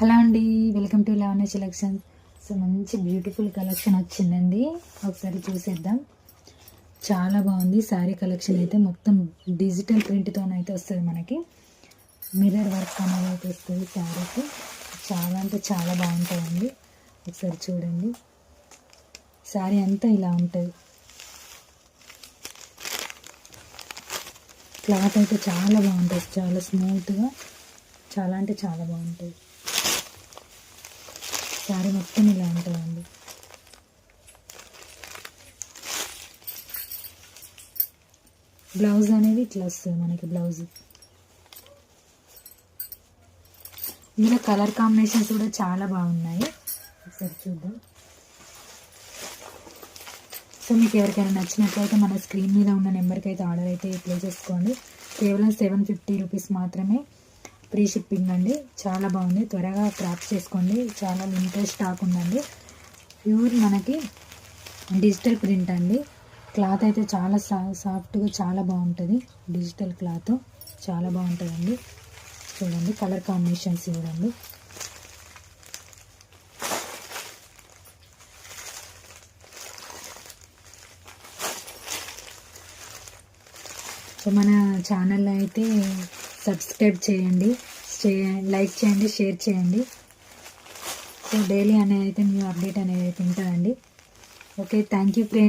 Hello అండి, welcome to Lavanya selection. So మంచి beautiful collection వచ్చిందండి, ఒకసారి చూసేద్దాం. చాలా బాగుంది శారీ కలెక్షన్. అయితే మొత్తం డిజిటల్ ప్రింట్తోనైతే వస్తుంది, మనకి మిర్రర్ వర్క్ అనేది అయితే వస్తుంది శారీకి. చాలా అంటే చాలా బాగుంటుందండి, ఒకసారి చూడండి. శారీ అంతా ఇలా ఉంటుంది. క్లాత్ అయితే చాలా బాగుంటుంది, చాలా స్మూత్గా, చాలా అంటే చాలా బాగుంటుంది. శారీ మొత్తం ఇలా ఉంటుందండి. బ్లౌజ్ అనేది ఇట్లా వస్తుంది మనకి. బ్లౌజ్ ఇందులో కలర్ కాంబినేషన్స్ కూడా చాలా బాగున్నాయి, ఒకసారి చూద్దాం. సో మీకు ఎవరికైనా నచ్చినట్లయితే మన స్క్రీన్ మీద ఉన్న నెంబర్కి అయితే ఆర్డర్ అయితే ప్లేస్ చేసుకోండి. కేవలం 750 రూపీస్ మాత్రమే, ఫ్రీ షిప్పింగ్ అండి. చాలా బాగుంది, త్వరగా క్రాప్ చేసుకోండి. చాలా లిమిటెడ్ స్టాక్ ఉందండి. ప్యూర్ మనకి డిజిటల్ ప్రింట్ అండి. క్లాత్ అయితే చాలా సాఫ్ట్గా చాలా బాగుంటుంది. డిజిటల్ క్లాత్ చాలా బాగుంటుందండి. చూడండి కలర్ కాంబినేషన్స్ చూడండి. సో మన ఛానల్లో అయితే సబ్స్క్రైబ్ చేయండి, లైక్ చేయండి, షేర్ చేయండి. సో డైలీ అనేది అయితే న్యూ అప్డేట్ అనేది అయితే ఉంటుందండి. Okay, thank you friends.